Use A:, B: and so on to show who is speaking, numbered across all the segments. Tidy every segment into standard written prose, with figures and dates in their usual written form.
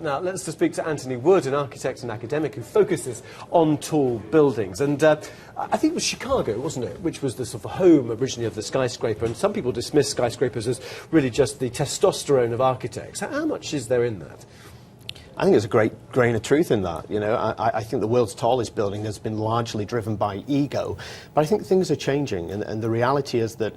A: Now, let's just speak to Antony Wood, an architect and academic who focuses on tall buildings. And I think it was Chicago, wasn't it, which was the sort of home originally of the skyscraper. And some people dismiss skyscrapers as really just the testosterone of architects. How much is there in that?
B: I think there's a great grain of truth in that. You know, I think the world's tallest building has been largely driven by ego. But I think things are changing, and the reality is that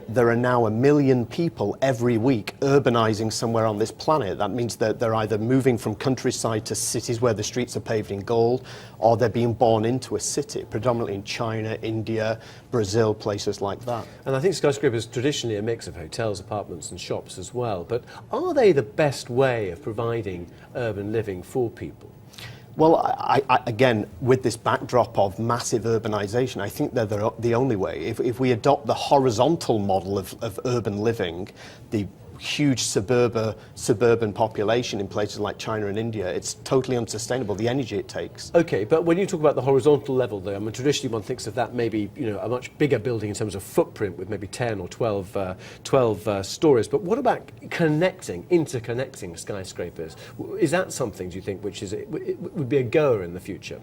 B: there are now 1 million people every week urbanizing somewhere on this planet. That means that they're either moving from countryside to cities where the streets are paved in gold, or they're being born into a city, predominantly in China, India, Brazil, places like that.
A: And I think skyscrapers are traditionally a mix of hotels, apartments and shops as well. But are they the best way of providing urban living for people?
B: Well, again, with this backdrop of massive urbanization, I think they're the only way. If we adopt the horizontal model of urban living, the huge suburban population in places like China and India, it's totally unsustainable, the energy it takes.
A: Okay, but when you talk about the horizontal level there, I mean, traditionally one thinks of that maybe, you know, a much bigger building in terms of footprint with maybe 10 or 12 stories. But what about interconnecting skyscrapers? Is that something, do you think, which it would be a goer in the future?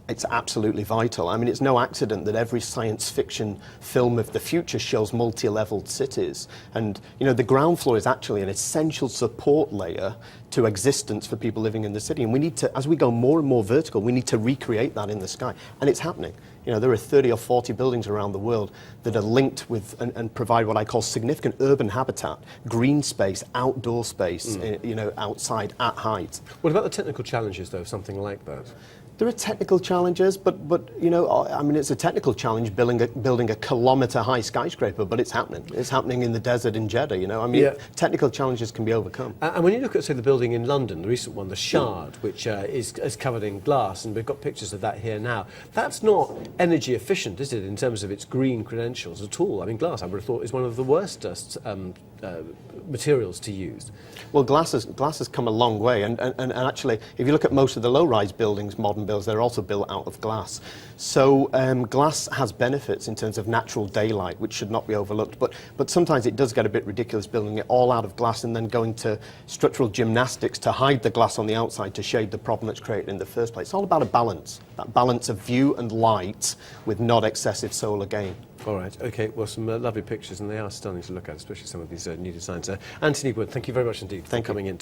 B: It's absolutely vital. I mean, it's no accident that every science fiction film of the future shows multi-leveled cities. And, you know, the ground floor is actually an essential support layer to existence for people living in the city. And we need to, as we go more and more vertical, we need to recreate that in the sky. And it's happening. You know, there are 30 or 40 buildings around the world that are linked with and provide what I call significant urban habitat, green space, outdoor space, you know, outside at height.
A: What about the technical challenges, though, of something like that?
B: There are technical challenges, but you know, I mean, it's a technical challenge building a kilometre-high skyscraper, but it's happening. It's happening in the desert in Jeddah, you know. I mean, technical challenges can be overcome.
A: And when you look at, say, the building in London, the recent one, the Shard, which is covered in glass, and we've got pictures of that here now, that's not energy efficient, is it, in terms of its green credentials at all? I mean, glass, I would have thought, is one of the worst materials to use.
B: Well, glass has come a long way, and actually, if you look at most of the low-rise buildings, modern buildings, they're also built out of glass. So glass has benefits in terms of natural daylight, which should not be overlooked, but sometimes it does get a bit ridiculous building it all out of glass and then going to structural gymnastics to hide the glass on the outside to shade the problem that's created in the first place. It's all about a balance, that balance of view and light with not excessive solar gain.
A: All right, okay, well, some lovely pictures, and they are stunning to look at, especially some of these new designs. Antony Wood, thank you very much indeed for coming in.